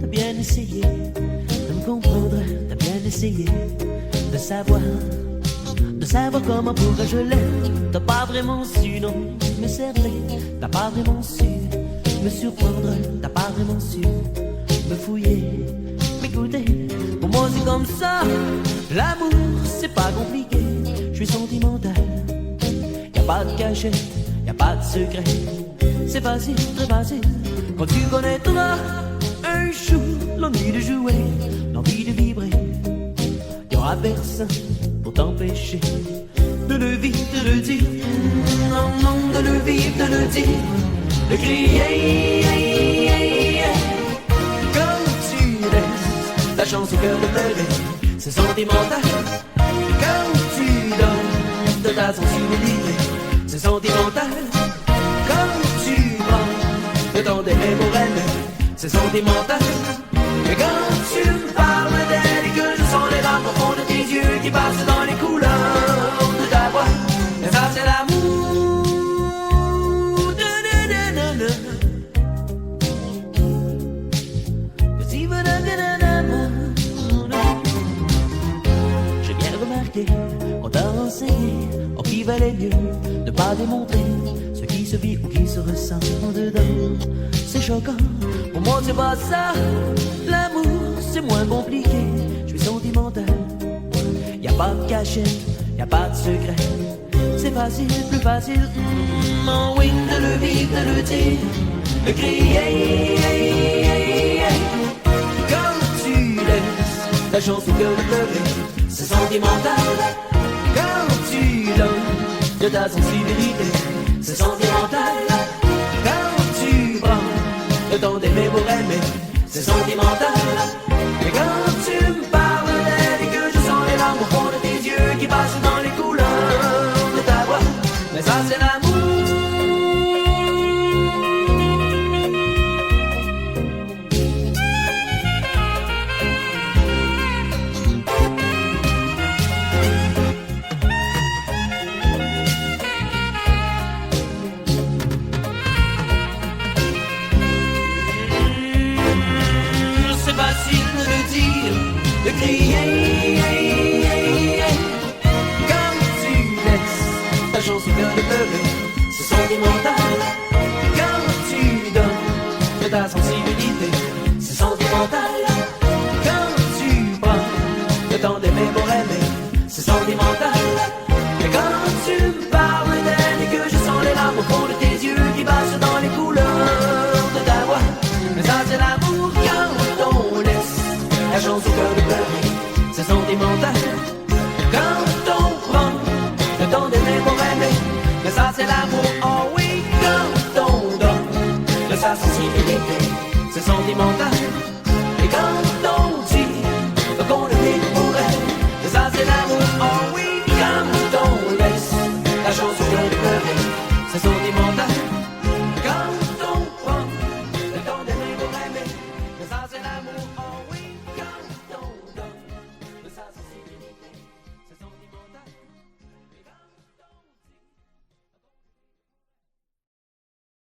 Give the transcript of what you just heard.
t'as bien essayé de me comprendre, t'as bien essayé de savoir comment pourrais-je l'aimer. T'as pas vraiment su, non, me cerner, t'as pas vraiment su me surprendre, t'as pas vraiment su me fouiller, m'écouter. Pour moi c'est comme ça, l'amour c'est pas compliqué, je suis sentimental, y a pas de cachette, y a pas de secret, c'est facile, très facile. Quand tu connaîtras un jour l'ennui de jouer, l'envie de vibrer, y aura personne pour t'empêcher de le vivre, de le dire, non, non, de le vivre, de le dire, de crier, comme tu laisses la chance au cœur de pleurer, c'est sentimental, comme tu donnes de ta sensibilité, c'est sentimental, comme tu prends le temps d'aimer pour aimer, c'est sentimental, et quand tu me parles d'elle et que je sens les larmes au fond de tes yeux qui passent dans les couleurs de ta voix, et ça c'est l'amour. J'ai bien remarqué, on t'a enseigné, qu'il valait mieux ne pas démontrer ce qui se vit ou qui se ressent dedans. C'est choquant, pour moi c'est pas ça. L'amour c'est moins compliqué, je suis sentimental. Y a pas de cachette, y a pas de secret, c'est facile, plus facile. Oh oui, de le vivre, de le dire, de crier. Comme tu laisses la chance au cœur de pleurer, c'est sentimental. Quand tu donnes de ta sensibilité, c'est sentimental. Quand tu prends le temps d'aimer pour aimer, c'est sentimental. Et quand tu me parles d'elle et que je sens les larmes au fond de tes yeux qui passent dans les couleurs de ta voix, mais ça c'est l'amour. De crier, comme tu laisses ta chance au cœur de pleurer, c'est sentimental. Quand tu donnes de ta sensibilité, c'est sentimental. Quand tu prends le temps d'aimer pour aimer, c'est sentimental. Et quand tu me parles d'elle et que je sens les larmes au fond de tes yeux qui passent dans les couleurs de ta voix, mais ça c'est l'amour quand on laisse la chance au cœur de pleurer, c'est sentimental. Quand on prend le temps d'aimer pour aimer, mais ça c'est l'amour. Oh oui, quand on donne de sa sensibilité, c'est sentimental. Et quand